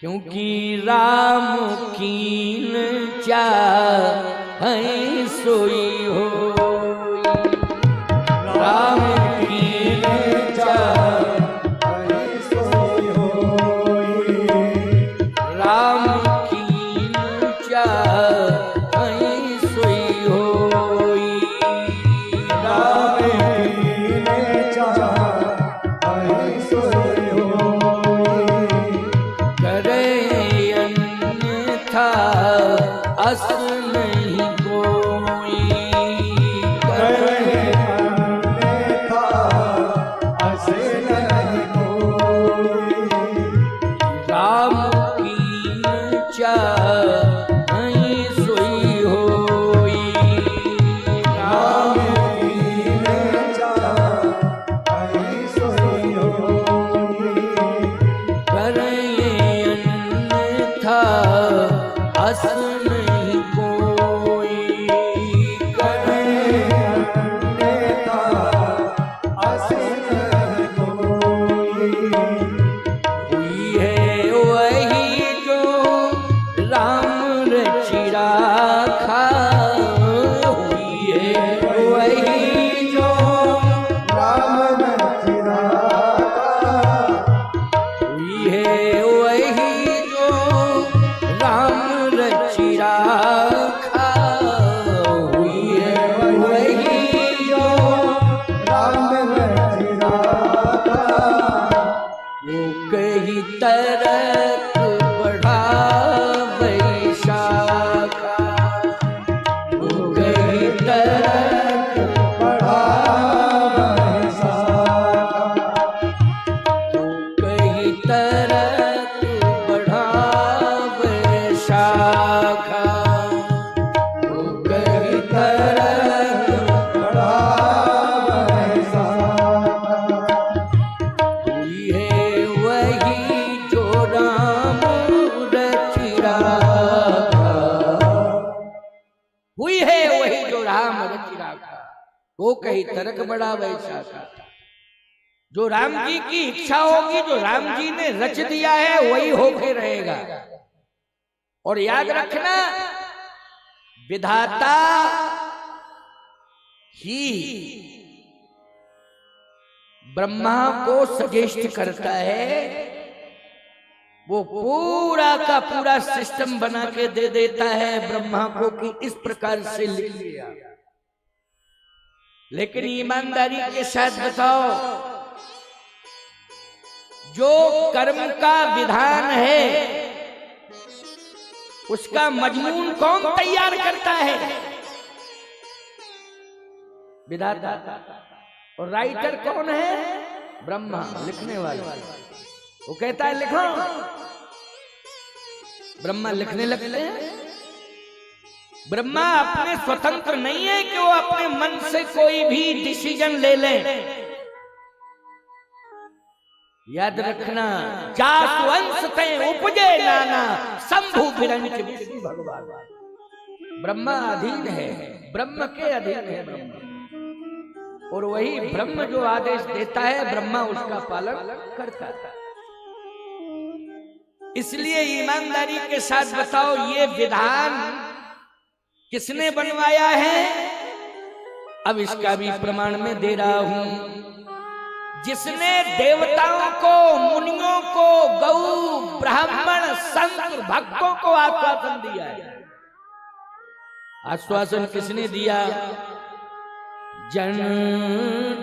क्योंकि राम कीन चाहै सोई हो, राम कीन चाहै सोई हो, राम कीन चाहै सोई हो, राम कीन चाहै सोई हो, करे अन्यथा अस नहीं कोई, करे अन्यथा अस नहीं कोई, राम कीन चाहै सोई होई, राम कीन चाहै सोई होई, करे अन्यथा अस नहीं कोई, करे अन्यथा अस नहीं कोई, हुई है वही जो राम रचि राखा, हुई है वही जो राम रचि राखा, हुई है वही जो राम रचि राखा, हुई है वही जो राम रचि राखा, वो कही तरक बढ़ावै शाखा, वो कही तरक बढ़ावै शाखा, वो कही तरक बढ़ावै शाखा, वो कही तरक बढ़ावै शाखा, हुई है वही जो राम रचि राखा, हुई है वही जो राम रचि राखा, वो कही तरक बढ़ावै शाखा, जो राम जी की इच्छा होगी, जो राम जी ने रच दिया है वही होके रहेगा। और याद रखना, विधाता ही ब्रह्मा को सजेस्ट करता है, वो पूरा का पूरा सिस्टम बना के दे देता है ब्रह्मा को कि इस प्रकार से लिख लिया। लेकिन ईमानदारी के साथ बताओ, जो कर्म का विधान है उसका मजमून कौन तैयार करता है? विधाता। और राइटर कौन है? ब्रह्मा, लिखने वाला। वो कहता है लिखो, ब्रह्मा लिखने लगते हैं। ब्रह्मा अपने स्वतंत्र नहीं है कि वो अपने मन से कोई भी डिसीजन ले लें। याद रखना, जासु अंश ते उपजे नाना शंभु विरंच विष्णु भगवान। ब्रह्मा अधीन है, ब्रह्म के अधीन है ब्रह्मा, और वही ब्रह्म जो आदेश देता है ब्रह्मा उसका पालन करता है। इसलिए ईमानदारी के साथ बताओ, ये विधान किसने बनवाया है? अब इसका भी प्रमाण मैं दे रहा हूं। जिसने देवताओं को, मुनियों को, गौ, ब्राह्मण, संत, भक्तों को आश्वासन दिया है। आश्वासन किसने दिया? जन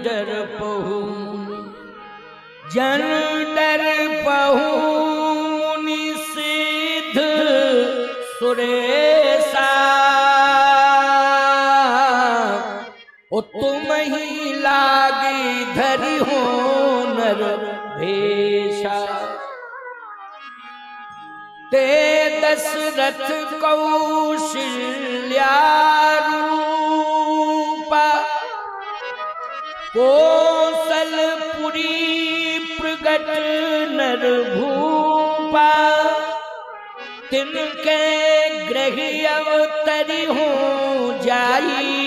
डर पहु, जन डर पहु सिद्ध सुरेशा, ओ तुम ही लागी धरि हो नर भेषा, ते दशरथ कौशल्या रूपा, कौशलपुरी प्रगट नर भूपा, तिनके ग्रह अवतरी हो जाई,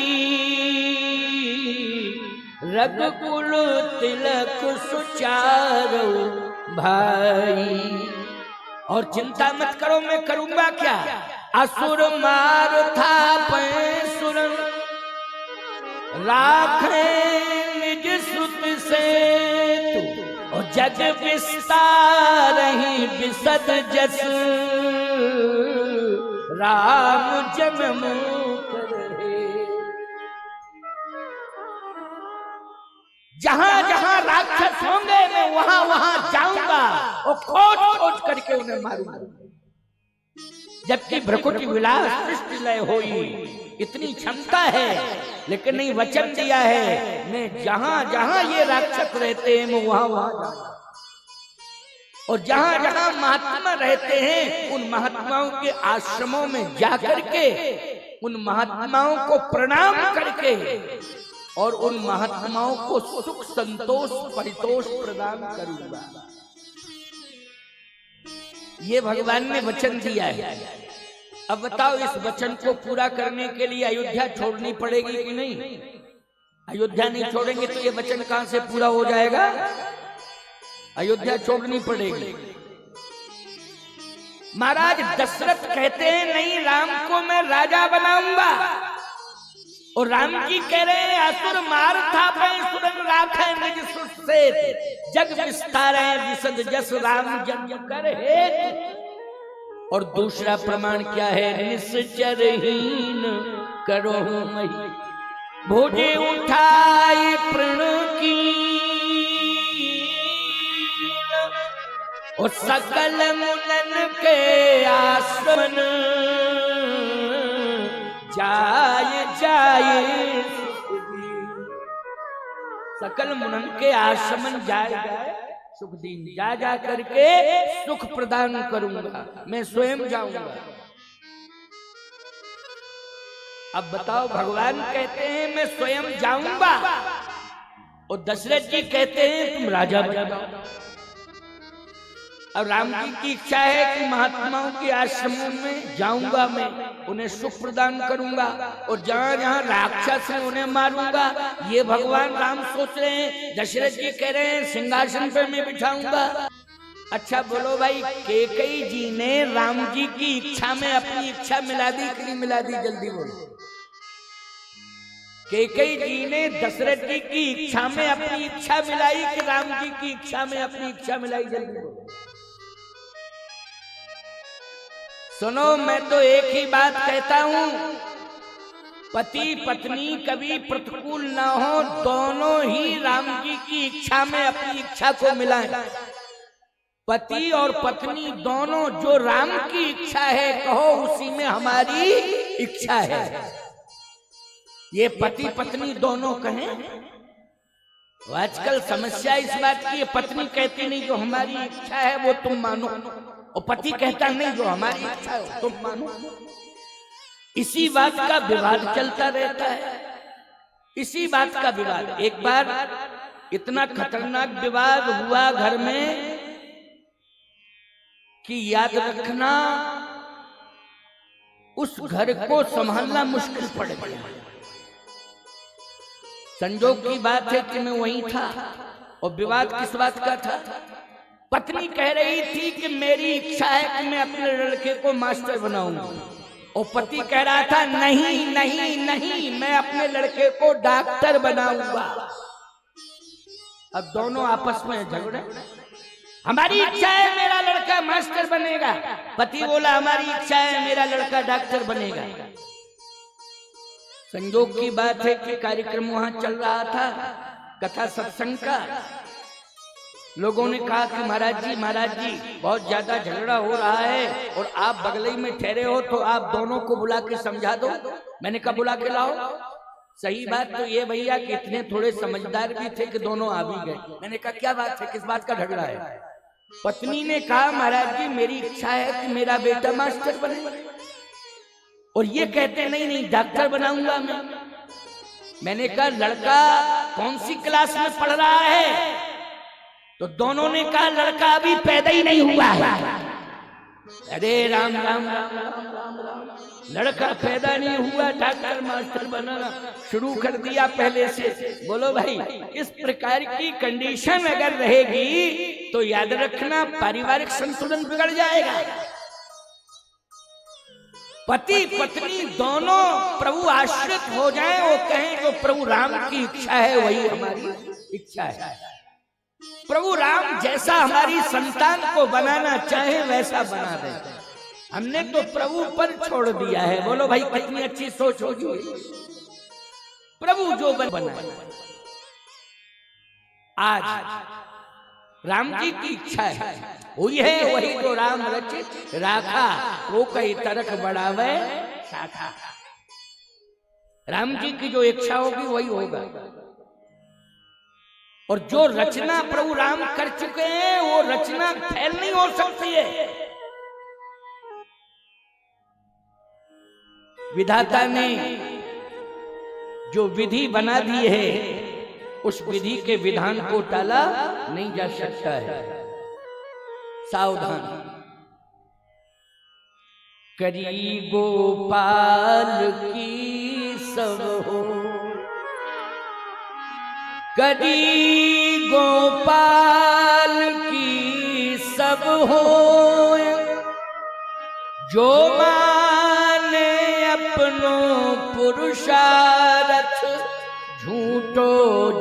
रघुकुल तिलक सुचारो भाई। और चिंता मत करो, मैं करूंगा क्या। असुर मार था पैसुर राखे निज सुत से तू, और जग विस्तार ही विसद जस राम जन्म करे। जहां जहां राक्षस होंगे मैं वहां वहां जाऊंगा और खोज खोज करके उन्हें मारूंगा। जबकि भ्रकुटी विलास सृष्टि लय होई, इतनी क्षमता है, लेकिन नहीं वचन दिया है मैं जहां जहां ये राक्षस रहते हैं मैं वहां वहां जाऊंगा। और जहां जहां महात्मा रहते हैं उन महात्माओं के आश्रमों में जाकर के उन महात्माओं को प्रणाम करके और उन महात्माओं को सुख संतोष परितोष प्रदान करूंगा। ये भगवान ने वचन दिया है। अब बताओ इस वचन को पूरा करने के लिए अयोध्या छोड़नी पड़ेगी कि नहीं? अयोध्या नहीं छोड़ेंगे तो ये वचन कहां से पूरा हो जाएगा? अयोध्या छोड़नी पड़ेगी। महाराज दशरथ कहते हैं नहीं, राम को मैं राजा बनाऊंगा। और राम जी कह रहे हैं असुर मार था पैसुर राखे निज सुत से, जग विस्तार विसद जस राम जन्म कर हे। और दूसरा प्रमाण क्या है? निश्चरहीन करो मही भोजे उठाई प्रण की, और सकल मुनन के आश्रमन जाय जाय। सकल मुनन के आश्रमन जाय जाय सुख दीन, जा जा करके सुख प्रदान करूंगा, मैं स्वयं जाऊंगा। अब बताओ भगवान कहते हैं मैं स्वयं जाऊंगा और दशरथ जी कहते हैं तुम राजा बन जाओ। और राम जी की इच्छा है कि महात्माओं के आश्रमों में जाऊंगा, मैं उन्हें सुख प्रदान करूंगा और जहां जहां राक्षस है उन्हें मारूंगा। ये भगवान राम सोच रहे हैं। दशरथ जी कह रहे हैं सिंहासन पर मैं बिठाऊंगा। अच्छा बोलो भाई, कैकेयी जी ने राम जी की इच्छा में अपनी इच्छा मिला दी कि नहीं मिला दी? जल्दी बोलो। कैकेयी जी ने दशरथ जी की इच्छा में अपनी इच्छा मिलाई कि राम जी की इच्छा में अपनी इच्छा मिलाई? जल्दी बोलो। सुनो, मैं तो एक ही बात कहता हूं, पति पत्नी कभी प्रतिकूल ना हो, दोनों ही राम जी की इच्छा में अपनी इच्छा को मिलाएं। पति और पत्नी दोनों जो राम की इच्छा है कहो उसी में हमारी इच्छा है। ये पति पत्नी दोनों कहें। आजकल समस्या इस बात की, पत्नी कहती नहीं जो हमारी इच्छा है वो तुम मानो, और पति कहता नहीं जो हमारी इच्छा है तुम मानो। इसी बात का विवाद चलता रहता है, इसी बात का विवाद। एक बार इतना खतरनाक विवाद हुआ घर में कि याद रखना उस घर को संभालना मुश्किल पड़ गया। संजोग की बात है कि मैं वहीं था और विवाद किस बात का था? पत्नी कह रही थी कि मेरी इच्छा है कि मैं अपने लड़के को मास्टर बनाऊंगा, और पति कह रहा था नहीं नहीं नहीं, मैं अपने लड़के को डॉक्टर बनाऊंगा। अब दोनों आपस में झगड़े। हमारी इच्छा है मेरा लड़का मास्टर बनेगा, पति बोला हमारी इच्छा है मेरा लड़का डॉक्टर बनेगा। संयोग की बात है कि कार्यक्रम वहां चल रहा था, कथा सत्संग का। लोगों ने कहा कि महाराज जी बहुत ज्यादा झगड़ा हो रहा है और आप बगल ही में ठहरे हो, तो आप दोनों को बुला के समझा दो। मैंने कहा बुला के लाओ। सही बात तो ये भैया कि इतने थोड़े समझदार भी थे कि दोनों आ भी गए। मैंने कहा क्या बात है, किस बात का झगड़ा है? पत्नी ने कहा महाराज जी मेरी इच्छा है कि मेरा बेटा मास्टर बने, और ये कहते नहीं नहीं डॉक्टर बनाऊंगा मैं। मैंने कहा लड़का कौन सी क्लास में पढ़ रहा है? तो दोनों ने कहा लड़का अभी पैदा ही नहीं हुआ है। अरे राम राम राम राम राम राम, लड़का पैदा नहीं हुआ, डॉक्टर मास्टर बनाना शुरू कर दिया पहले से। बोलो भाई, इस प्रकार की कंडीशन अगर रहेगी तो याद रखना पारिवारिक संतुलन बिगड़ जाएगा। पति पत्नी दोनों प्रभु आश्रित हो जाएं, वो कहें जो प्रभु राम की इच्छा है वही हमारी इच्छा है। प्रभु राम जैसा हमारी संतान को बनाना चाहे वैसा बना दे। हमने तो प्रभु पर छोड़ दिया है। बोलो भाई, कितनी अच्छी सोच होगी। प्रभु जो बना, आज राम जी की इच्छा है हुई है, वही जो राम रचित राखा, वो कई तरक बढ़ावे शाखा। राम जी की जो इच्छा होगी वही होगा। और जो रचना प्रभु राम कर चुके हैं वो रचना फैल नहीं हो सकती है। विधाता ने जो विधि बना दी है उस विधि के विधान को टाला नहीं जा सकता है। सावधान। करी गोपाल की सब हो, करी गोपाल की सब हो, जो माने अपनों पुरुषार्थ, झूठो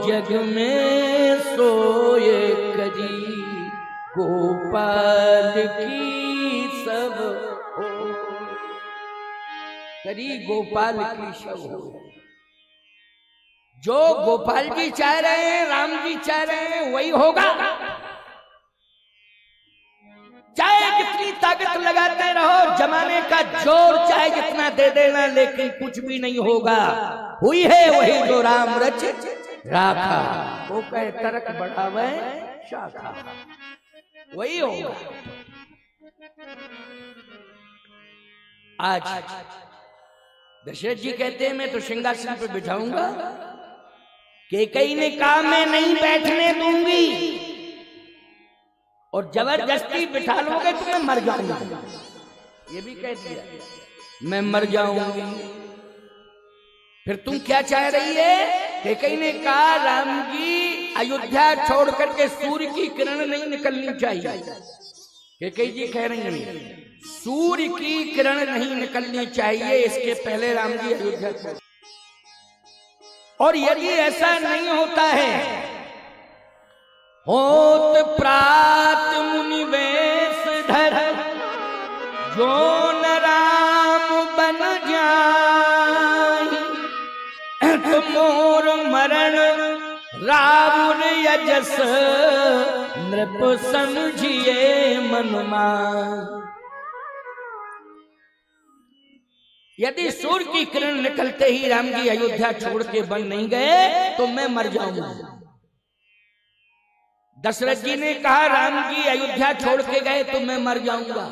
जग में सोए। करी गोपाल की सब हो, करी गोपाल की सब हो। जो गोपाल जी चाह रहे हैं, राम जी चाह रहे हैं, वही होगा। चाहे कितनी ताकत लगाते रहो, जमाने का जोर चाहे जितना दे देना, लेकिन कुछ भी नहीं होगा। हुई है वही जो राम रचित राखा, वो कहे तरक बढ़ावे शाखा, वही होगा। आज दशरथ जी कहते हैं मैं तो सिंहासन पर बिठाऊंगा। कैकेयी ने कहा मैं नहीं बैठने दूंगी, और जबरदस्ती बिठा लोगे तो मैं मर जाऊंगा। ये भी कह दिया मैं मर जाऊंगी। फिर तुम क्या चाह रही है? कैकेयी ने कहा राम जी अयोध्या छोड़ करके सूर्य की किरण नहीं निकलनी चाहिए। कैकेयी जी कह रही है सूर्य की किरण नहीं निकलनी चाहिए, इसके पहले राम जी अयोध्या छोड़। और यदि ऐसा नहीं होता है, होत प्रात मुनि वेश धर, जो न राम बन जाहि, तो मोर मरण रावण यजस, नृप समझिए मन मान। यदि सूर्य की किरण निकलते ही राम जी अयोध्या छोड़ के बन नहीं गए तो मैं मर जाऊंगा। दशरथ जी ने कहा राम जी अयोध्या छोड़ के गए तो मैं मर जाऊंगा।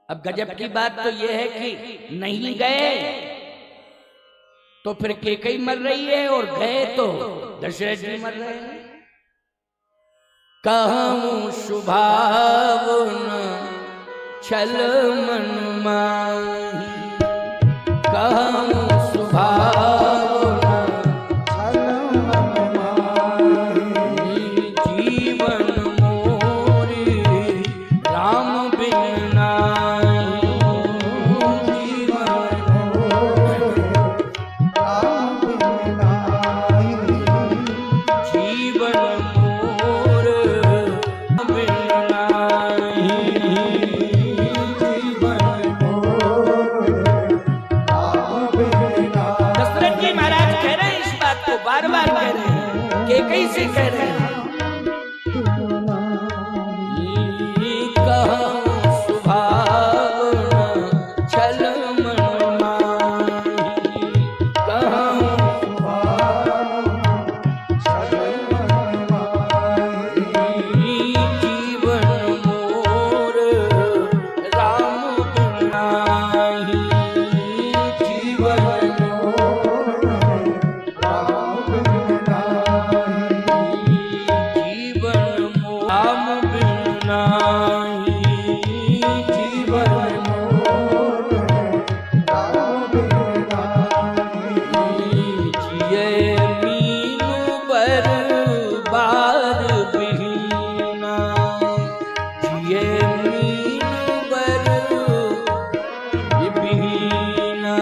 अब गजब की बात तो यह है कि नहीं गए तो फिर कैकेयी मर रही है, और गए तो दशरथ जी मर रहे हैं। कहूं शुभावन छल मन माही, कहूं शुभावन छल मन माही, जीवन मोरी राम बिन नाहि, जीवन मोरी राम बिन नाहि, जीवन मोर बिन नाहि। बार बार कह रहे हैं, कैकेयी से कह रहे हैं। कहूं शुभावन छल मन माही, कहूं शुभावन छल मन माही, जीवन मोर राम बिन नाहि, जीवन मोर राम बिन नाहि। ये मीन बर विहीना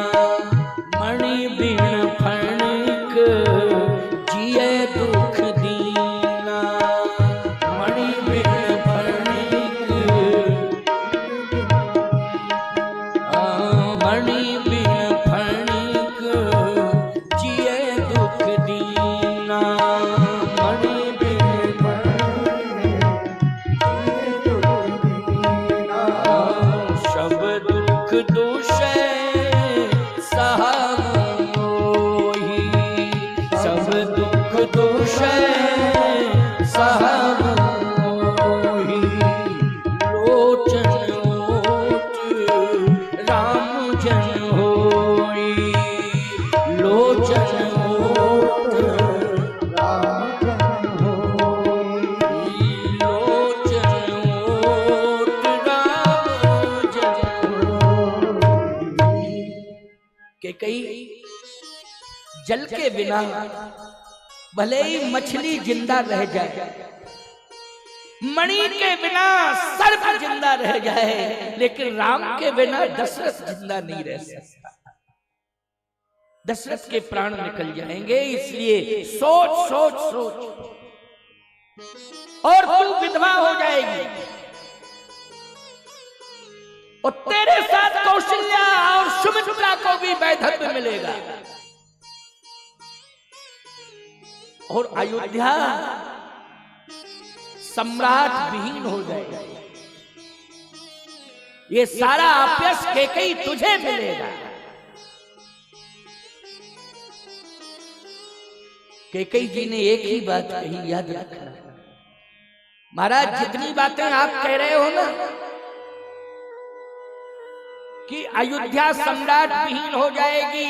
मणि बिन फणिक जिए दुख दीना। मणि बिन फणिक मणि बिन फणिक जिए दुख दीना। मणि बिन सब दुख दुषे सहावोही। सब दुख दुषे सहावोही। लोचन ओट राम जन होई। लोचन ओट राम जन होई। लोचन ओट राम जन होई। के कई जल के बिना भले ही मछली जिंदा रह जाए, मणि के बिना सर्प जिंदा रह जाए, लेकिन राम के बिना दशरथ जिंदा नहीं रह सकता। दशरथ के प्राण निकल जाएंगे। इसलिए सोच सोच सोच, और तू विधवा हो जाएगी और तेरे साथ कौशल्या और सुमित्रा को भी वैधव्य मिलेगा और अयोध्या सम्राट विहीन हो जाएगा। ये सारा अपयश कैकेयी तुझे मिलेगा। कैकेयी जी ने एक ही बात कही, याद रखना महाराज, जितनी बातें आप कह रहे हो ना कि अयोध्या सम्राट विहीन हो जाएगी,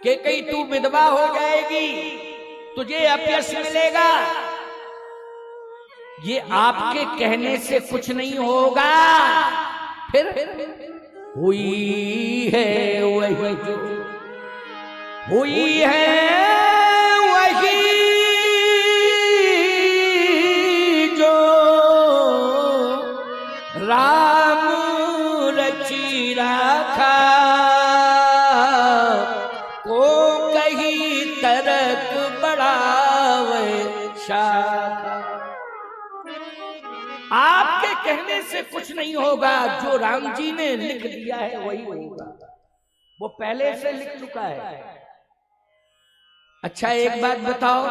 कैकेयी तू विधवा हो जाएगी, तुझे अपयश मिलेगा, ये आपके कहने से कुछ नहीं होगा। फिर हुई है वही जो हुई है वही जो राम रची राखा। को कहीं तरक बढ़ावे शाखा। आपके कहने से कुछ नहीं होगा, जो राम जी ने लिख दिया है वही होगा। वो पहले से लिख चुका है। अच्छा एक बात बताओ,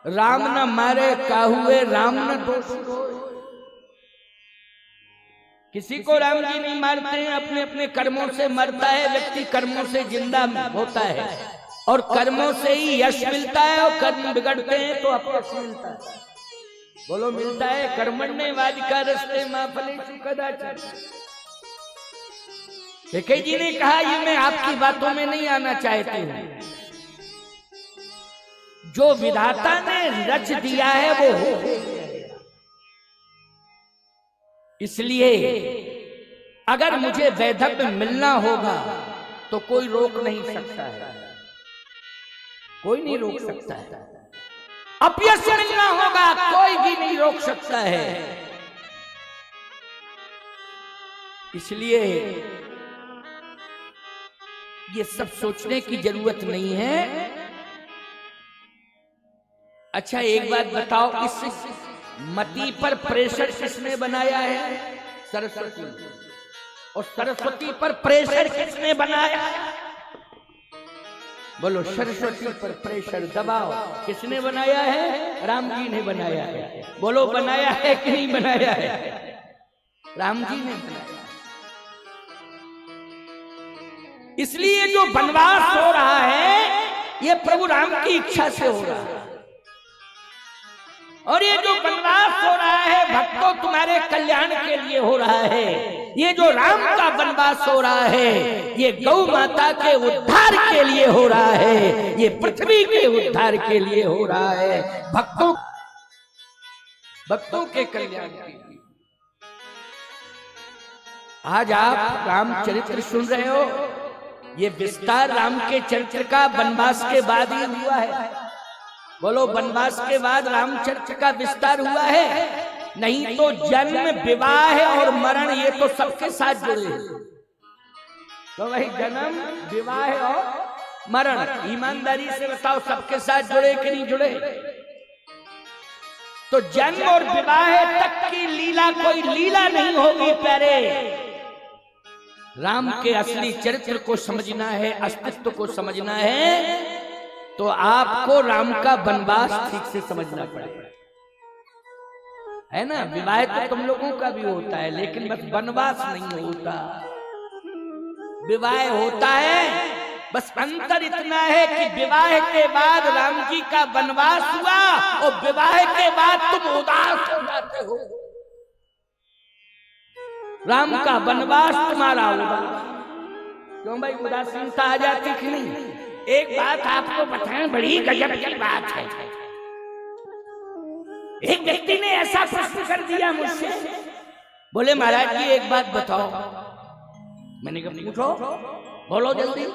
राम न मारे काहुए राम न दोषी हो। किसी को राम जी नहीं मारते हैं, अपने अपने कर्मों से मरता है व्यक्ति, कर्मों से जिंदा होता है और कर्मों से ही यश मिलता है, और कर्म बिगड़ते हैं तो अपयश मिलता है। बोलो मिलता है। कर्मण्य वादिका रस्ते मां फलेषु कदाचित्। कैकेयी जी ने कहा ये मैं आपकी बातों में नहीं आना चाहती हूं, जो विधाता ने रच दिया है वो हो। इसलिए अगर मुझे वैधव्य मिलना होगा तो कोई रोक नहीं सकता है, कोई नहीं रोक सकता है। अपयश मिलना होगा कोई भी नहीं रोक सकता है। इसलिए ये सब सोचने की जरूरत नहीं है। अच्छा एक बात बताओ, इस मति पर प्रेशर किसने बनाया है? सरस्वती। और सरस्वती पर प्रेशर किसने बनाया? बोलो सरस्वती पर प्रेशर दबाव किसने बनाया है? राम जी ने बनाया है। बोलो बनाया है कि नहीं बनाया है? राम जी ने बनाया। इसलिए जो वनवास हो रहा है ये प्रभु राम की इच्छा से हो रहा है। और ये जो वनवास हो रहा है भक्तों तुम्हारे कल्याण के लिए हो रहा है। ये जो राम का वनवास हो रहा है ये गौ माता के उद्धार के लिए हो रहा है, ये पृथ्वी के उद्धार के लिए हो रहा है, भक्तों के कल्याण के लिए। आज आप रामचरित्र सुन रहे हो, ये विस्तार राम के चरित्र का वनवास के बाद ही हुआ है। बोलो वनवास के बाद रामचरित्र का विस्तार हुआ है। नहीं तो जन्म, विवाह और मरण ये तो सबके साथ जुड़े हैं। तो वही जन्म, विवाह और मरण ईमानदारी से बताओ सबके साथ जुड़े कि नहीं जुड़े? तो जन्म और विवाह तक की लीला कोई लीला नहीं होगी प्यारे। राम के असली चरित्र को समझना है, अस्तित्व को समझना है, तो आपको राम का वनवास ठीक से समझना पड़ेगा, है ना। विवाह तो तुम लोगों का भी होता है, लेकिन बस वनवास नहीं होता। विवाह होता है, बस अंतर इतना है कि विवाह के बाद राम जी का वनवास हुआ और विवाह के बाद तुम उदास हो जाते हो। राम का वनवास तुम्हारा उदास, क्यों भाई उदासीनता आ जाती कि नहीं? एक बात आपको बताएं, बड़ी गजब की बात है। एक व्यक्ति ने ऐसा प्रश्न कर दिया मुझसे, बोले महाराज जी एक बात बताओ। मैंने कहा पूछो, बोलो जल्दी।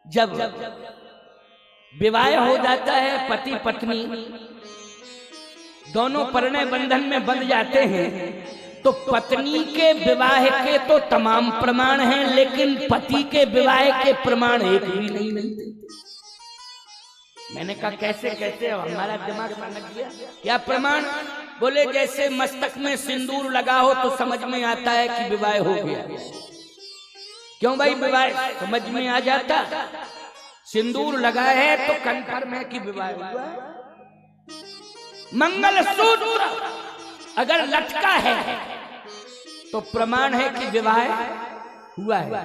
जब विवाह हो जाता है, पति पत्नी दोनों परिणय बंधन में बंध जाते हैं, तो पत्नी के विवाह के तो तमाम प्रमाण हैं, लेकिन पति के विवाह के प्रमाण एक भी नहीं मिलते। मैंने कहा कैसे कैसे? हमारा दिमाग समझ गया। क्या प्रमाण? बोले जैसे मस्तक में सिंदूर लगा हो तो समझ में आता है कि विवाह हो गया। क्यों भाई? विवाह समझ में आ जाता, सिंदूर लगा है तो कन्फर्म है कि विवाह हुआ। मंगलसूत्र अगर लटका है तो प्रमाण है कि विवाह हुआ है।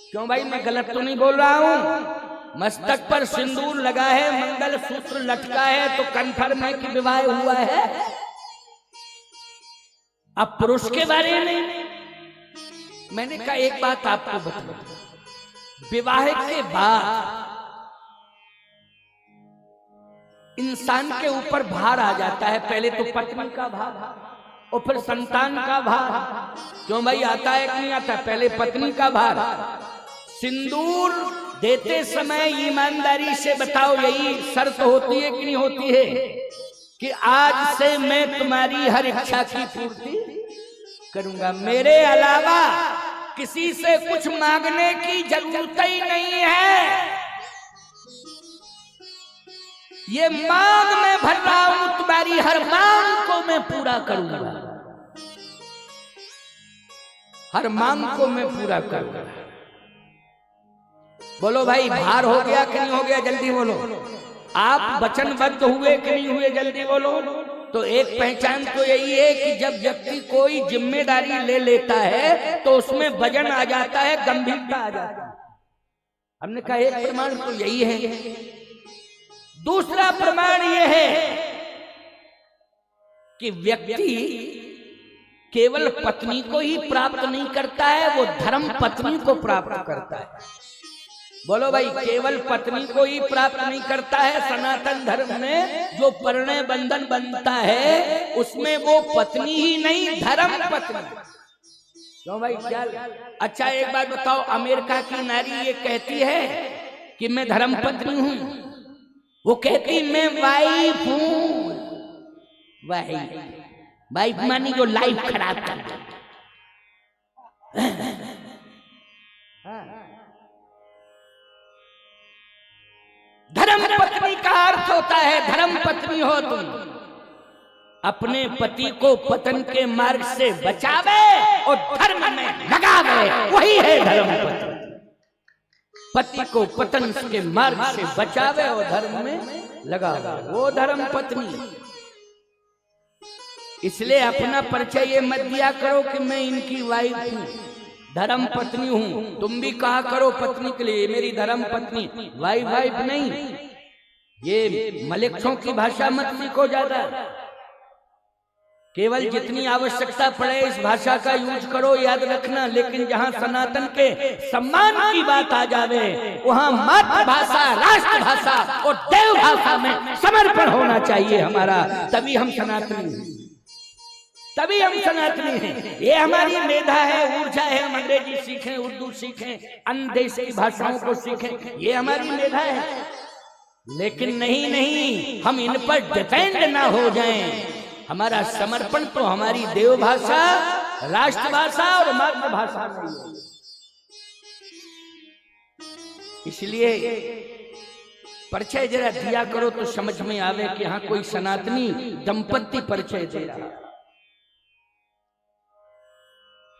क्यों भाई? मैं गलत तो नहीं बोल रहा हूं। मस्तक पर सिंदूर लगा है, मंगलसूत्र लटका है तो कन्फर्म है कि विवाह हुआ है। अब पुरुष के बारे में मैंने कहा एक बात आपको बता, विवाह के बाद इंसान के ऊपर भार आ जाता है। पहले तो पत्नी का भार और फिर संतान का भार। क्यों भाई? आता है कि नहीं आता? पहले पत्नी का भार। सिंदूर देते समय ईमानदारी से बताओ, यही शर्त होती है कि नहीं होती है कि आज से मैं तुम्हारी हर इच्छा की पूर्ति करूंगा, मेरे अलावा किसी से कुछ मांगने की जरूरत ही नहीं है। ये मांग मैं भर रहा हूं, तुम्हारी हर मांग को मैं पूरा करूंगा, हर मांग को मैं पूरा करूंगा। बोलो भाई, भार हो गया कि नहीं हो गया? जल्दी बोलो। आप वचनबद्ध हुए कि नहीं हुए? जल्दी बोलो। तो एक पहचान तो यही है कि जब व्यक्ति कोई जिम्मेदारी ले लेता है तो उसमें वजन आ जाता है, गंभीरता आ जाता है। हमने कहा एक प्रमाण तो यही है। दूसरा प्रमाण यह है कि व्यक्ति केवल पत्नी को ही प्राप्त नहीं करता है, वो धर्म पत्नी को प्राप्त करता है। बोलो भाई, केवल पत्नी को ही प्राप्त नहीं करता है। सनातन धर्म में जो परिणय बंधन बनता है उसमें वो पत्नी ही नहीं, धर्म पत्नी। क्यों भाई? क्या? अच्छा एक बात बताओ, अमेरिका की नारी ये कहती है कि मैं धर्म पत्नी हूं? वो कहती मैं वाइफ हूं। वाइफ मानी जो लाइफ खराब कर। धर्म पत्नी का अर्थ होता है, धर्म पत्नी हो तुम, अपने पति को पतन के मार्ग से बचावे और धर्म में लगावे, वही है धर्म पत्नी। पति को पतन के मार्ग से बचावे और धर्म में लगावे, वो धर्म पत्नी। इसलिए अपना परिचय ये मत दिया करो कि मैं इनकी वाइफ हूं, धर्म पत्नी हूं। तुम भी कहा करो पत्नी के लिए मेरी धर्म पत्नी, वाइफ नहीं। ये मलेच्छों की भाषा मत सीखो ज्यादा, केवल जितनी आवश्यकता पड़े इस भाषा का यूज करो, याद रखना। लेकिन जहां सनातन के सम्मान की बात आ जावे वहां मातृभाषा, राष्ट्रभाषा और देव भाषा में समर्पण होना चाहिए हमारा, तभी हम सनातनी हैं, तभी हम सनातनी हैं। ये हमारी मेधा है, ऊर्जा है। हम अंग्रेजी सीखें, उर्दू सीखें, अन्य देश की भाषाओं को सीखें, ये हमारी मेधा है। लेकिन नहीं नहीं, हम इन पर डिपेंड ना हो जाएं। हमारा समर्पण तो हमारी देवभाषा, राष्ट्रभाषा और मातृभाषा में है। इसलिए परिचय जरा दिया करो तो समझ में आवे कि हाँ कोई सनातनी दंपत्ति परिचय दे रहा।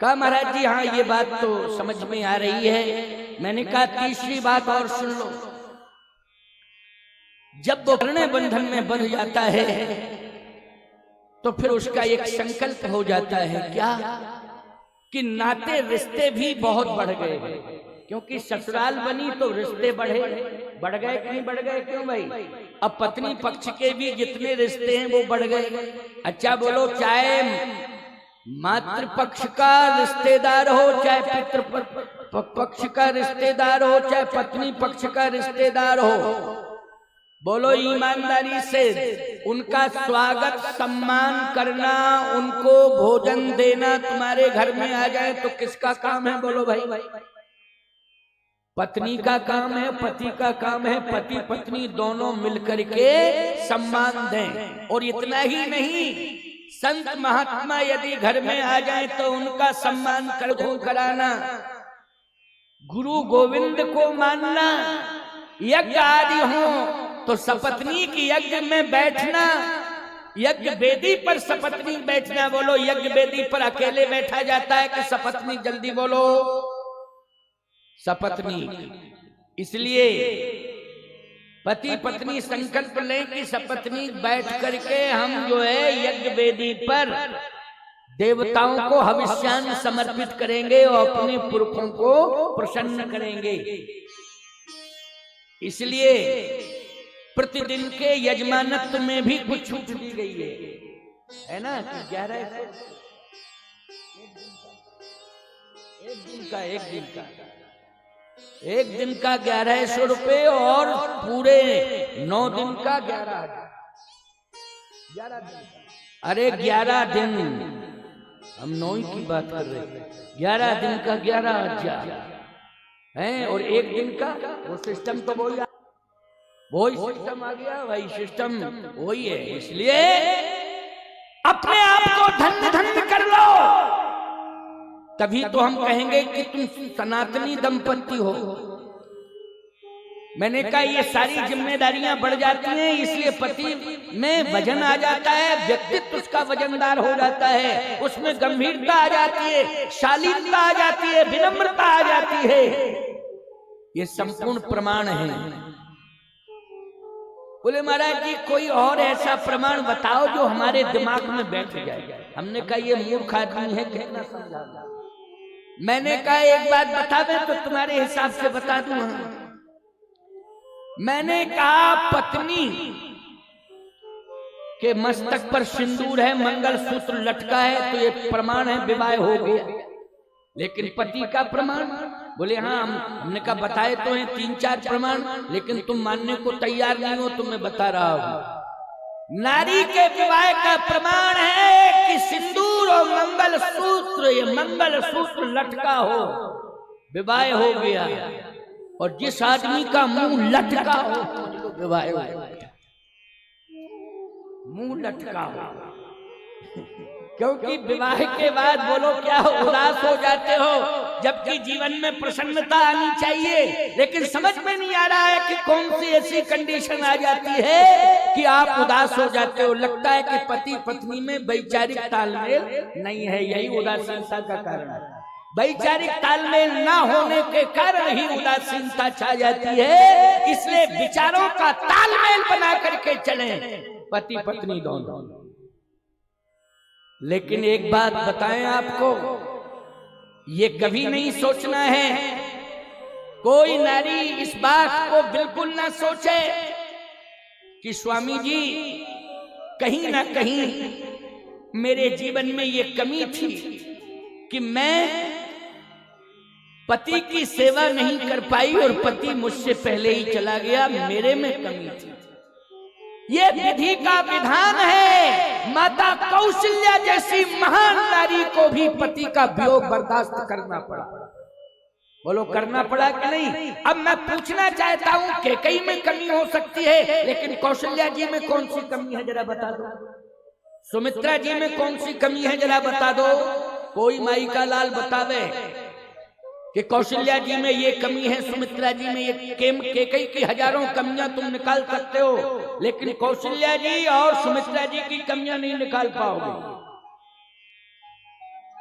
कहा महाराज जी हाँ ये बात तो समझ में आ रही है। मैंने कहा तीसरी बात और सुन लो। जब वो प्रणय बंधन में बंध जाता है तो फिर उसका एक संकल्प हो जाता है, क्या कि नाते रिश्ते भी बहुत बढ़ गए, क्योंकि ससुराल बनी तो रिश्ते बढ़ गए कि नहीं बढ़ गए? क्यों भाई? अब पत्नी पक्ष के भी जितने रिश्ते हैं वो बढ़ गए। अच्छा बोलो, चाहे मातृ पक्ष का रिश्तेदार हो, चाहे पितृ पक्ष का रिश्तेदार हो, चाहे पत्नी पक्ष का रिश्तेदार हो, बोलो ईमानदारी से उनका स्वागत सम्मान करना, उनको भोजन देना तुम्हारे घर में आ जाए तो किसका काम है? बोलो भाई। पत्नी का काम है, पति का काम है। पति पत्नी दोनों मिलकर के सम्मान दें। और इतना ही नहीं, संत महात्मा यदि घर में आ जाए तो उनका सम्मान कराना, गुरु गोविंद को मानना, यज्ञ आदि हो तो सपत्नी की यज्ञ में बैठना, यज्ञ वेदी पर सपत्नी बैठना। बोलो, यज्ञ वेदी पर अकेले बैठा जाता है कि सपत्नी? जल्दी बोलो, सपत्नी। इसलिए पति पत्नी संकल्प लें कि सपत्नी बैठ करके हम जो है यज्ञ वेदी पर देवताओं को हविष्यान्न समर्पित करेंगे और अपने पुरखों को प्रसन्न करेंगे। इसलिए प्रतिदिन के यजमानत्व में भी कुछ छूट दी गई है ना? कि 11 एक दिन का 1100 रुपये और पूरे 9 दिन का 11 दिन। अरे 11 दिन, हम 9 की बात कर रहे हैं। 11 दिन का 11,000 है और एक दिन का वो सिस्टम तो वही सिस्टम आ गया, वही सिस्टम वही है। इसलिए अपने आप को धन्य धन्य कर लो, तभी तो हम कहेंगे कि तुम सनातनी दंपत्ति हो। मैंने कहा ये सारी जिम्मेदारियां बढ़ जाती हैं, इसलिए पति में वजन आ जाता है, व्यक्तित्व उसका वजनदार हो जाता है, उसमें गंभीरता आ जाती है, शालीनता आ जाती है, विनम्रता आ जाती है। ये संपूर्ण प्रमाण है। बोले महाराज जी कोई और ऐसा प्रमाण बताओ जो हमारे दिमाग में बैठ जाए। हमने कहा ये मूर्ख आदमी है, कहना समझा। मैंने कहा एक बात बता दे तो तुम्हारे हिसाब से बता दूं। मैंने कहा पत्नी के मस्तक पर सिंदूर है, मंगलसूत्र लटका है, तो ये प्रमाण है विवाह हो गया। लेकिन पति का प्रमाण? बोले हाँ, हमने कहा बताए तो हैं 3-4 प्रमाण, लेकिन तुम मानने को तैयार नहीं हो, तो मैं बता रहा हूं। नारी के विवाह का प्रमाण है कि सिंदूर और मंगलसूत्र, ये मंगलसूत्र लटका हो, विवाह हो गया। और जिस आदमी का मुंह लटका हो विवाह हो गया। मुंह लटका हो, क्योंकि विवाह के बाद बोलो क्या उदास हो जाते हो, जबकि जीवन में प्रसन्नता आनी चाहिए। लेकिन समझ में नहीं आ रहा है कि कौन सी ऐसी कंडीशन आ जाती है कि आप उदास हो जाते हो। लगता है कि पति पत्नी में वैचारिक तालमेल नहीं है, यही उदासीनता का कारण है। वैचारिक तालमेल ना होने के कारण ही उदासीनता छा जाती है। इसलिए विचारों का तालमेल बना करके चलें पति पत्नी दोनों। लेकिन एक बात बताएं आपको, ये कभी नहीं सोचना है, कोई नारी इस बात को बिल्कुल ना सोचे कि स्वामी जी कहीं ना कहीं मेरे जीवन में ये कमी थी कि मैं पति की सेवा नहीं कर पाई और पति मुझसे पहले ही चला गया, मेरे में कमी थी। ये विधि का विधान है। माता कौशल्या जैसी महान नारी को भी पति का वियोग बर्दाश्त करना पड़ा। बोलो करना पड़ा कि नहीं? अब मैं पूछना चाहता हूं कि कई में कमी हो सकती है, लेकिन कौशल्या जी में कौन सी कमी है जरा बता दो। सुमित्रा जी में कौन सी कमी है जरा बता दो। कोई माई का लाल बतावे कि कौशल्या जी में ये कमी है, सुमित्रा जी में ये कैकेयी की हजारों कमियां तुम निकाल सकते हो, लेकिन कौशल्या जी और सुमित्रा जी की कमियां नहीं निकाल पाओगे।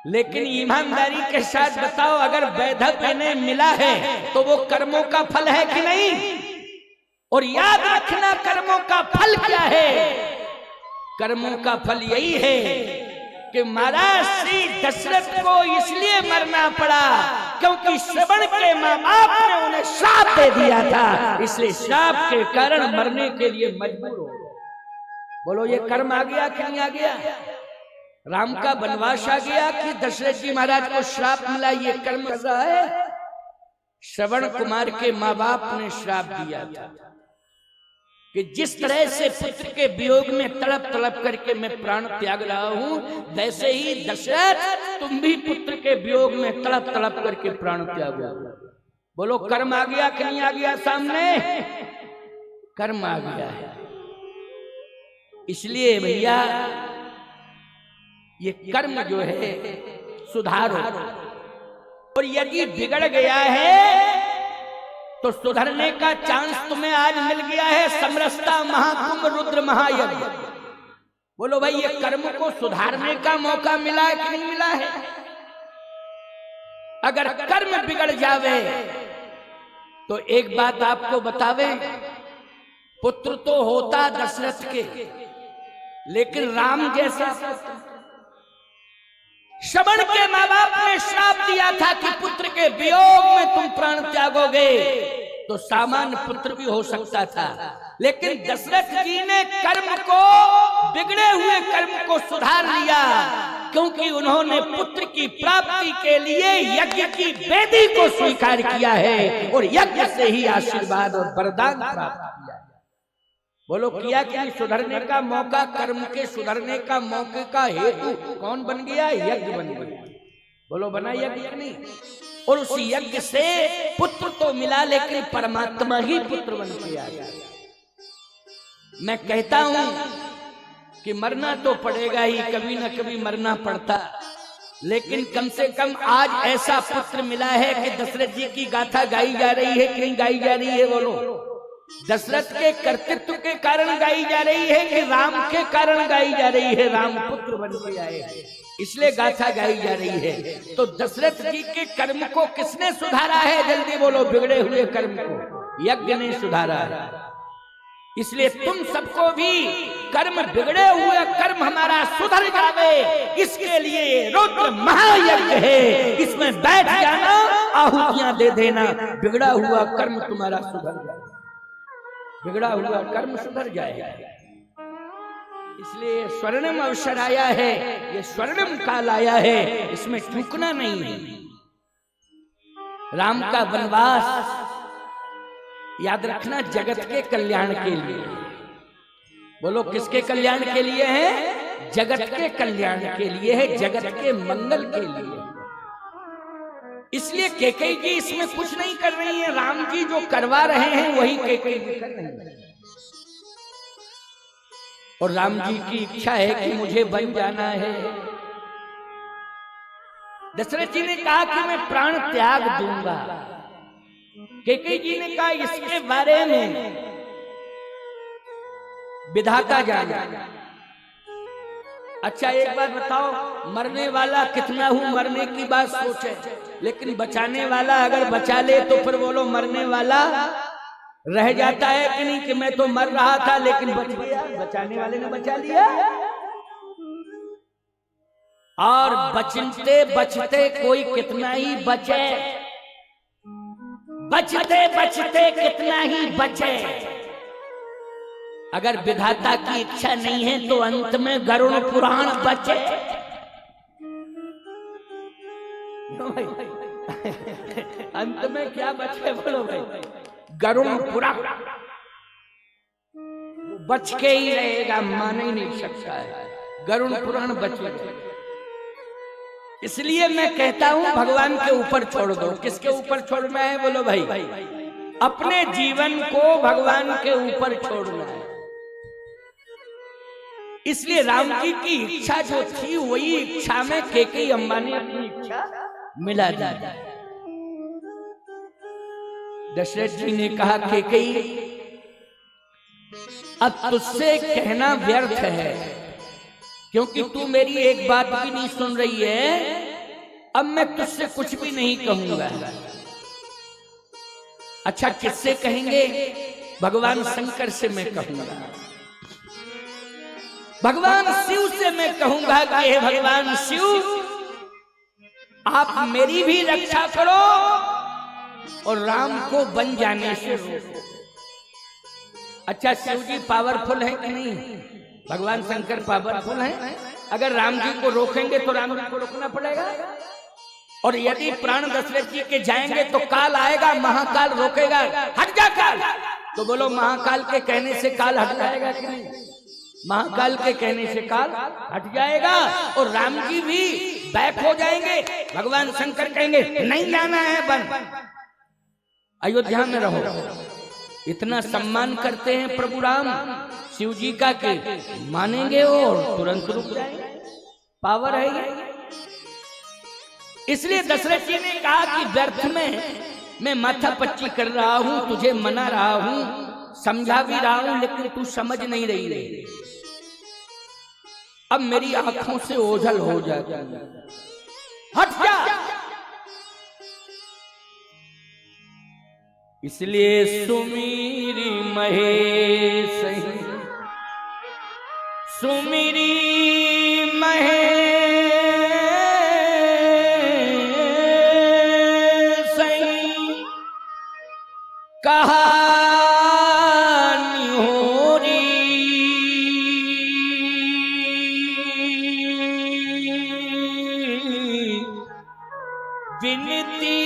लेकिन ईमानदारी के साथ बताओ, अगर वैधव्य इन्हें मिला है तो वो कर्मों का फल है कि नहीं? और याद रखना कर्मों का फल क्या है? कर्मों का फल यही है कि महाराज श्री दशरथ को इसलिए मरना पड़ा क्योंकि श्रवण के माँ बाप ने उन्हें श्राप दे दिया था, इसलिए श्राप के कारण मरने के लिए मजबूर हो। बोलो ये कर्म आ गया कि नहीं आ गया? राम का वनवास आ गया कि दशरथ जी महाराज को श्राप मिला? ये कर्म कर रहा है। श्रवण कुमार के माँ बाप ने श्राप दिया था कि जिस तरह से पुत्र के वियोग में तड़प तड़प करके मैं प्राण त्याग रहा हूं, वैसे ही दशरथ तुम भी पुत्र के वियोग में तड़प तड़प करके प्राण त्यागो। बोलो कर्म आ गया कि नहीं आ गया? सामने कर्म आ गया है। इसलिए भैया ये कर्म जो है सुधारो, और यदि बिगड़ गया है तो सुधरने का चांस तुम्हें आज मिल गया है। समरसता महाकुंभ रुद्र महायज्ञ। बोलो भाई ये कर्म को सुधारने का मौका मिला है कि नहीं मिला है? अगर कर्म बिगड़ जावे तो एक बात आपको बतावे, पुत्र तो होता दशरथ के, लेकिन राम जैसा श्रवण के माँ बाप ने श्राप दिया था कि पुत्र के वियोग में तुम प्राण त्यागोगे, तो सामान्य पुत्र भी हो सकता था। लेकिन दशरथ जी ने कर्म को, बिगड़े हुए कर्म को सुधार लिया, क्योंकि उन्होंने पुत्र की प्राप्ति के लिए यज्ञ की वेदी को स्वीकार किया है और यज्ञ से ही आशीर्वाद और वरदान प्राप्त किया है। बोलो किया कि सुधरने का मौका, कर्म के सुधरने का मौके का हेतु कौन बन गया? यज्ञ बन गया। बोलो बना यज्ञ नहीं? और उस यज्ञ से पुत्र तो मिला, लेकिन परमात्मा ही पुत्र बन के आ गया। मैं कहता हूं कि मरना तो पड़ेगा ही, कभी ना कभी मरना पड़ता, लेकिन कम से कम आज ऐसा पुत्र मिला है कि दशरथ जी की गाथा गाई जा रही है कि नहीं गाई जा रही है? बोलो दशरथ के कर्तृत्व के कारण गाई जा रही है कि राम के कारण गाई जा रही है? राम पुत्र बन के आए इसलिए गाथा गाई जा रही है। तो दशरथ जी के कर्म को किसने सुधारा है? जल्दी बोलो। बिगड़े हुए कर्म को यज्ञ ने सुधारा है। इसलिए तुम सबको भी कर्म, बिगड़े हुए कर्म हमारा सुधर जावे, इसके लिए रुद्र महायज्ञ है। इसमें बैठ जाना, आहुतियां दे देना, बिगड़ा हुआ कर्म तुम्हारा सुधर जाए, बिगड़ा हुआ कर्म सुधर जाएगा। इसलिए स्वर्णिम अवसर आया है, ये स्वर्णिम काल आया है, इसमें चूकना नहीं है। राम का वनवास याद रखना जगत के कल्याण के लिए। बोलो किसके कल्याण के लिए है? जगत के कल्याण के लिए है, जगत के मंगल के लिए। इसलिए कैकेयी जी इसमें कुछ नहीं कर रही है, राम जी जो करवा रहे हैं वही कैकेयी जी कर रही है। और राम जी की इच्छा है कि मुझे बन जाना है। दशरथ जी ने कहा कि मैं प्राण त्याग दूंगा। कैकेयी जी ने कहा इसके बारे में विधाता जाने। अच्छा एक बात बताओ, मरने वाला कितना हूं, मरने की बात सोचे, लेकिन बचाने वाला अगर बचा ले तो फिर बोलो मरने वाला रह जाता है कि नहीं? कि मैं तो मर रहा था लेकिन बच गया, बचाने वाले ने बचा लिया। और बचते बचते कोई कितना ही बचे, बचते बचते कितना ही बचे, अगर विधाता की इच्छा नहीं है तो अंत में गरुड़ पुराण बचे। अंत में क्या बचे बोलो भाई? गरुड़ पुराण बच के ही रहेगा, मान ही नहीं सकता है। गरुड़ पुराण बचे। इसलिए मैं कहता हूं भगवान के ऊपर छोड़ दो। किसके ऊपर छोड़ना है बोलो भाई? अपने जीवन को भगवान के ऊपर छोड़ना है। इसलिए राम जी की इच्छा जो थी वही इच्छा में कैकेयी अम्मा ने अपनी इच्छा मिला दी। दशरथ जी ने कहा कैकेयी अब तुझसे कहना व्यर्थ है, क्योंकि तू मेरी एक बात भी नहीं सुन रही है। अब मैं तुझसे कुछ भी नहीं कहूंगा। अच्छा किससे कहेंगे? भगवान शंकर से मैं कहूंगा, भगवान शिव से मैं कहूंगा कि हे भगवान शिव, आप मेरी भी रक्षा करो और राम को बन जाने से रोको। अच्छा शिव जी पावरफुल है कि नहीं? भगवान शंकर पावरफुल हैं। अगर राम जी को रोकेंगे तो राम जी को रोकना पड़ेगा, और यदि प्राण दशरथ जी के जाएंगे तो काल आएगा, महाकाल रोकेगा, हट जा काल। तो बोलो महाकाल के कहने से काल हट जाएगा कि नहीं? महाकाल के कहने से काल हट जाएगा और राम जी भी बैक हो जाएंगे। भगवान शंकर कहेंगे नहीं जाना है, बन अयोध्या में रहो। इतना सम्मान करते हैं प्रभु राम शिव जी का कि मानेंगे और तुरंत रुक जाएंगे। पावर है ये। इसलिए दशरथ जी ने कहा कि व्यर्थ में मैं माथा पच्ची कर रहा हूं, तुझे मना रहा हूं, समझा भी रहा हूं, लेकिन तू समझ नहीं रही है। अब मेरी आंखों से ओझल हो जाता है, हट जा। इसलिए सुमीरी महेश, सुमीरी महेश कहानी हो री, विनती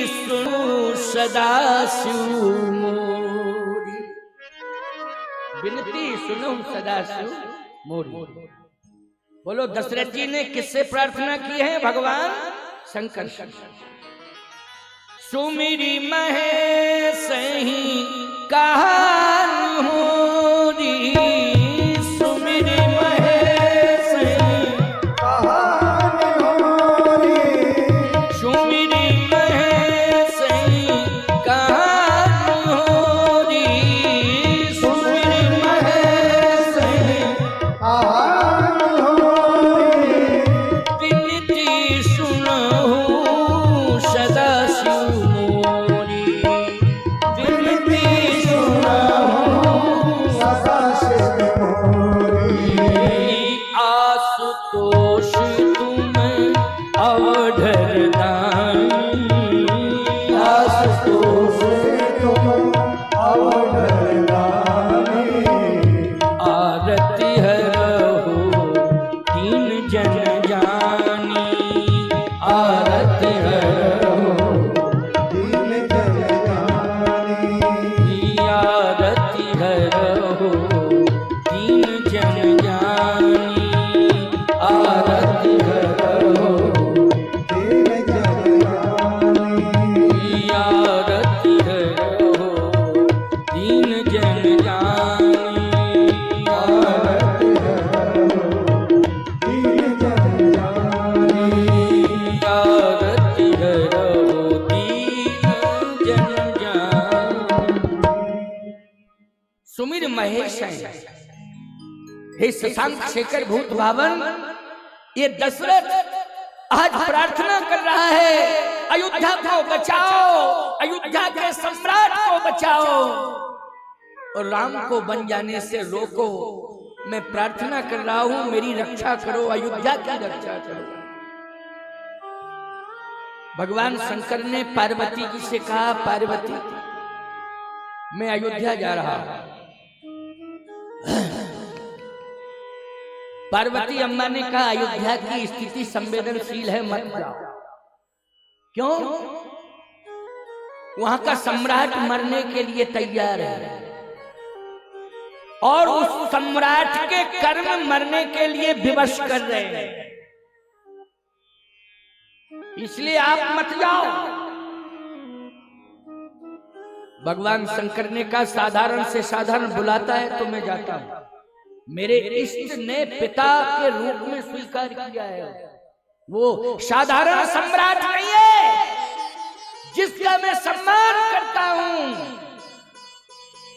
सुनो सदा शिव मोरी, विनती सुनो सदा शिव मोरी। बोलो दशरथ जी ने किससे प्रार्थना की है? भगवान शंकर से। सुमिरी महेश ही कहानी हो री, सुमिरी महेश ही कहानी हो री, सुमिरी महेश ही कहानी हो री, सुमिरी महेश ही कहानी हो री, विनती सुनहु सदा शिव आशुतोष तुम अवधर दानी, आशुतोष तुम अवधर दानी, आरती हरहु दीन जन जानी, आरती हरहु दीन जन जानी, आरती हरहु दीन जन जानी, आरती हरहु दीन जन जानी, आरती हरहु दीन जन जानी, आरती हरहु दीन जन जानी, आरती हरहु दीन जन जानी। सुमिर महेश है, हे शशांक शेखर भूत भावन, ये दशरथ आज प्रार्थना कर रहा है अयोध्या को बचाओ, अयोध्या के सम्राट को बचाओ और राम को बन जाने से रोको। मैं प्रार्थना कर रहा हूं मेरी रक्षा करो, अयोध्या की रक्षा करो। भगवान शंकर ने पार्वती जी से कहा, पार्वती मैं अयोध्या जा रहा हूं। पार्वती अम्मा ने कहा अयोध्या की स्थिति संवेदनशील है, मत जाओ। क्यों? वहां का सम्राट मरने के लिए तैयार है और उस सम्राट के कर्म मरने के लिए विवश कर रहे हैं। इसलिए आप मत जाओ। भगवान शंकर ने कहा साधारण से साधारण बुलाता है तो मैं जाता हूं। मेरे इष्ट ने पिता के रूप में स्वीकार किया है। वो साधारण सम्राट नहीं है जिसका मैं सम्मान करता हूं,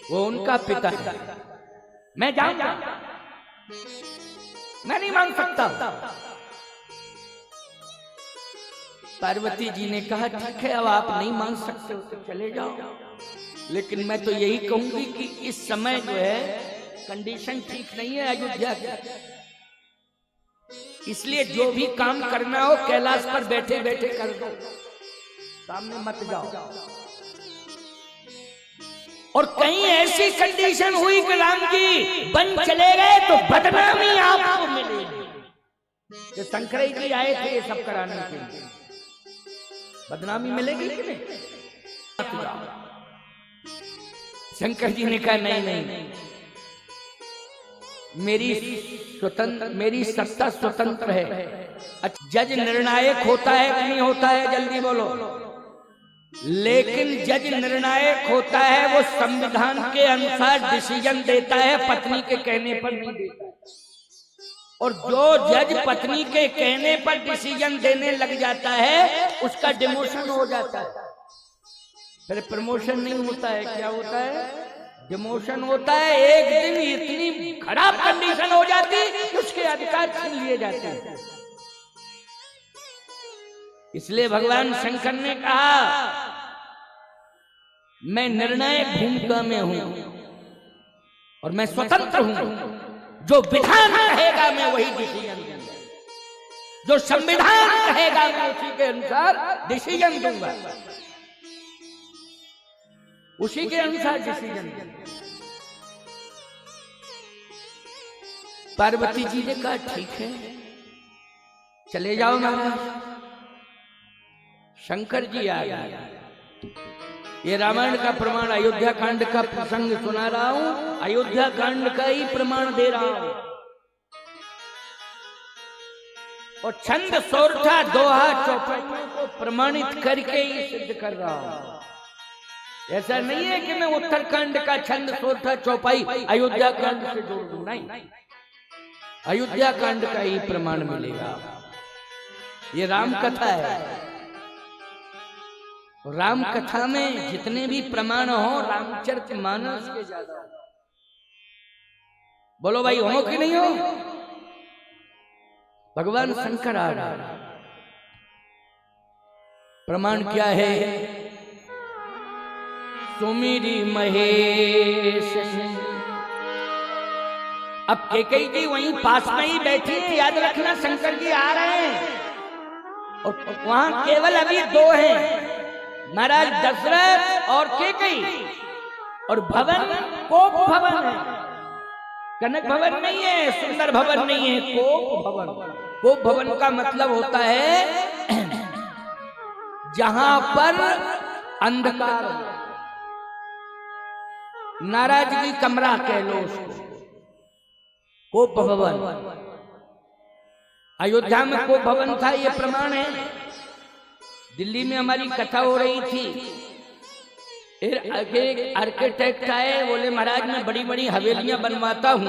वो उनका पिता है। मैं जाऊंगा, मैं नहीं मान सकता। पार्वती जी ने कहा ठीक है, अब आप नहीं मान सकते हो तो चले जाओ, लेकिन मैं तो यही कहूंगी कि इस समय जो है कंडीशन ठीक नहीं है अयोध्या की, इसलिए जो भी काम करना हो कैलाश पर बैठे बैठे कर दो, सामने मत जाओ। और कहीं ऐसी कंडीशन हुई कि राम जी बन चले गए तो बदनामी आपको मिलेगी। ये शंकर जी आए थे ये सब कराने के लिए, बदनामी मिलेगी कि नहीं? शंकर जी ने कहा नहीं नहीं, मेरी सत्ता स्वतंत्र है। जज निर्णायक होता है कि नहीं होता है, जल्दी बोलो। लेकिन जज निर्णायक होता है वो संविधान के अनुसार डिसीजन देता है, पत्नी के कहने पर नहीं देता। और जो जज पत्नी के कहने पर डिसीजन देने लग जाता है उसका डिमोशन हो जाता है, फिर प्रमोशन नहीं होता है, क्या होता है? डिमोशन होता है। एक दिन इतनी खराब कंडीशन हो जाती कि उसके अधिकार छीन लिए जाते हैं। इसलिए भगवान शंकर ने कहा मैं निर्णायक भूमिका में हूं और मैं स्वतंत्र हूं। जो विधान कहेगा मैं वही डिसीजन दूंगा, जो संविधान कहेगा मैं उसी के अनुसार डिसीजन दूंगा, उसी के अनुसार डिसीजन दूंगा। पार्वती जी ने कहा ठीक है चले जाओ महाराज। शंकर जी आ गए। ये रामायण का प्रमाण, अयोध्या कांड का प्रसंग सुना रहा हूं, अयोध्या कांड का ही प्रमाण दे रहा हूं। और छंद सोरठा दोहा चौपाइयों को प्रमाणित करके ही सिद्ध कर रहा हूं। ऐसा नहीं है कि मैं उत्तरकांड का छंद सोरठा चौपाई अयोध्या कांड से जोड़ दूं, नहीं, अयोध्या कांड का ही प्रमाण मिलेगा। ये राम कथा है, राम कथा में जितने भी प्रमाण हो रामचरितमानस के ज्यादा हो। बोलो भाई हो कि नहीं हो? भगवान शंकर आ रहा, प्रमाण क्या है? सुमिरी महेश। अब कैकेयी जी वहीं पास में ही बैठी है, याद रखना शंकर जी आ रहे हैं। और वहां केवल अभी दो हैं, महाराज दशरथ और कैकेयी। और भवन कोप भवन है, कनक भवन नहीं है, सुंदर भवन नहीं है, कोप भवन। कोप भवन का मतलब होता है जहां पर अंधकार, नाराजगी कमरा कह लो उसको, कोप भवन। अयोध्या में कोप भवन था, ये प्रमाण है। दिल्ली में हमारी कथा हो रही थी, एक आर्किटेक्ट आए, बोले महाराज मैं बड़ी बड़ी हवेलियां बनवाता हूं,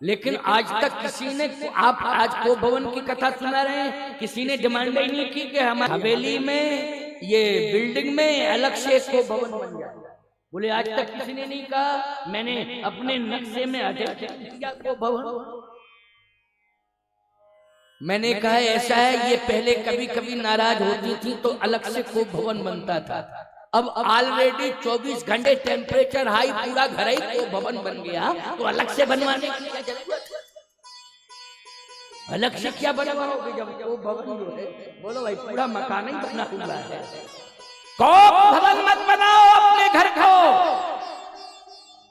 लेकिन आज तक किसी ने, आप आज कोप भवन की कथा सुना रहे हैं, किसी ने डिमांड ही नहीं की कि हमारी हवेली में ये बिल्डिंग में अलग से कोप भवन बन जाए। बोले आज तक किसी ने नहीं कहा, मैंने अपने नक्शे में किया कोप भवन। मैंने कहा ऐसा है, ये पहले कभी कभी नाराज होती थी तो अलग से कोप भवन बनता था, अब ऑलरेडी 24 घंटे टेम्परेचर हाई, पूरा घर ही कोप भवन बन गया, तो अलग से बनवाने की क्या जरूरत है? अलग से क्या बनवाओगे जब कोप भवन जो है? बोलो भाई पूरा मकान ही बना हुआ है। कोप भवन मत बनाओ अपने घर को।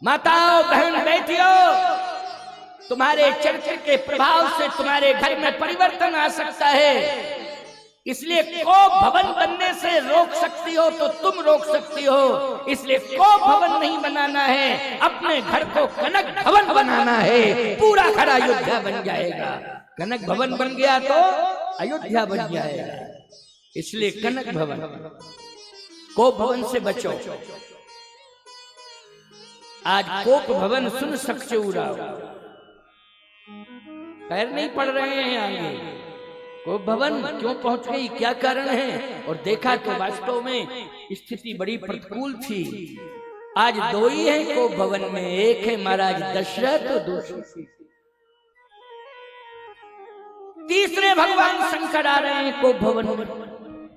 माताओं बहन बेटियों, तुम्हारे चरित्र के प्रभाव से तुम्हारे घर में परिवर्तन आ सकता है, इसलिए कोप भवन बनने से रोक सकती हो तो तुम रोक सकती हो। इसलिए कोप भवन नहीं बनाना है, अपने घर को कनक भवन बनाना है, पूरा घर अयोध्या बन जाएगा। कनक भवन बन गया तो अयोध्या बन जाएगा। इसलिए कनक भवन, कोप भवन से बचो। आज कोप भवन सुन सकते उड़ा, पैर नहीं पड़ रहे हैं आगे। कोप भवन क्यों पहुंच गई, क्या कारण है? और देखा तो वास्तव में स्थिति बड़ी प्रतिकूल थी। आज दो ही है कोप भवन में, एक है महाराज दशरथ तो दूसरी, तीसरे भगवान शंकर आ रहे हैं कोप भवन में।